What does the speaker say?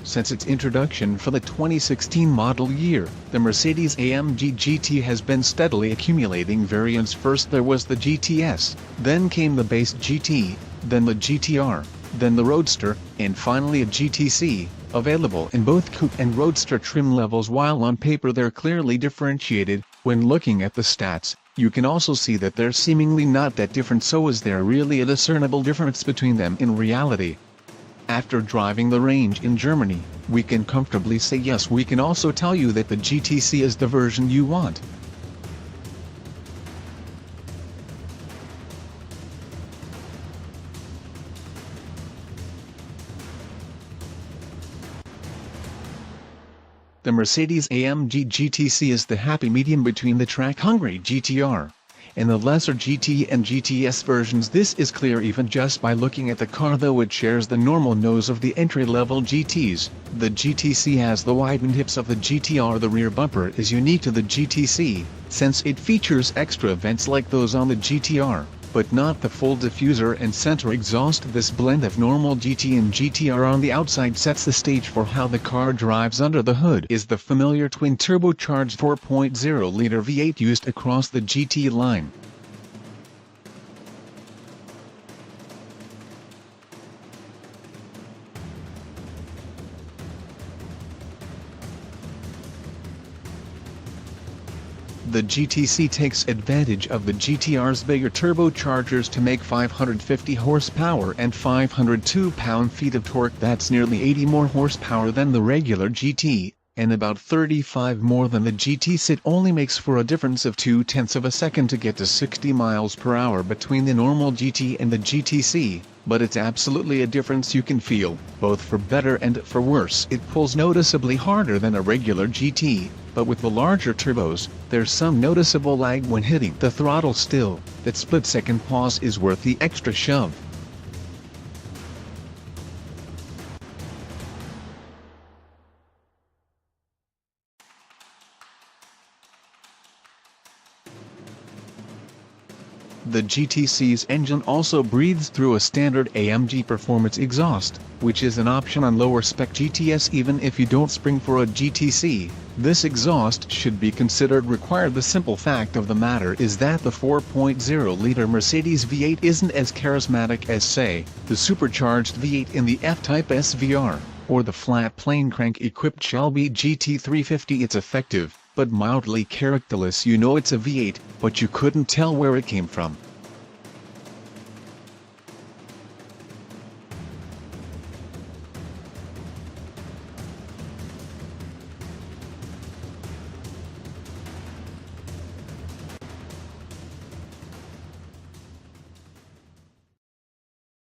Since its introduction for the 2016 model year, the Mercedes-AMG GT has been steadily accumulating variants. First there was the GTS, then came the base GT, then the GTR, then the Roadster, and finally a GTC, available in both coupe and roadster trim levels. While on paper they're clearly differentiated, when looking at the stats, you can also see that they're seemingly not that different. So is there really a discernible difference between them in reality? After driving the range in Germany, we can comfortably say yes. We can also tell you that the GTC is the version you want. The Mercedes-AMG GTC is the happy medium between the track-hungry GTR and the lesser GT and GTS versions. This is clear even just by looking at the car. Though it shares the normal nose of the entry-level GTs, the GTC has the widened hips of the GTR. The rear bumper is unique to the GTC, since it features extra vents like those on the GTR, but not the full diffuser and center exhaust. This blend of normal GT and GTR on the outside sets the stage for how the car drives. Under the hood is the familiar twin-turbocharged 4.0-liter V8 used across the GT line. The GTC takes advantage of the GTR's bigger turbochargers to make 550 horsepower and 502 pound-feet of torque. That's nearly 80 more horsepower than the regular GT, and about 35 more than the GTS. It only makes for a difference of 0.2 of a second to get to 60 miles per hour between the normal GT and the GTC, but it's absolutely a difference you can feel, both for better and for worse. It pulls noticeably harder than a regular GT, but with the larger turbos, there's some noticeable lag when hitting the throttle. Still, that split-second pause is worth the extra shove. The GTC's engine also breathes through a standard AMG performance exhaust, which is an option on lower-spec GTS. Even if you don't spring for a GTC, this exhaust should be considered required. The simple fact of the matter is that the 4.0-liter Mercedes V8 isn't as charismatic as, say, the supercharged V8 in the F-Type SVR, or the flat plane crank-equipped Shelby GT350. It's effective, but mildly characterless. You know it's a V8, but you couldn't tell where it came from.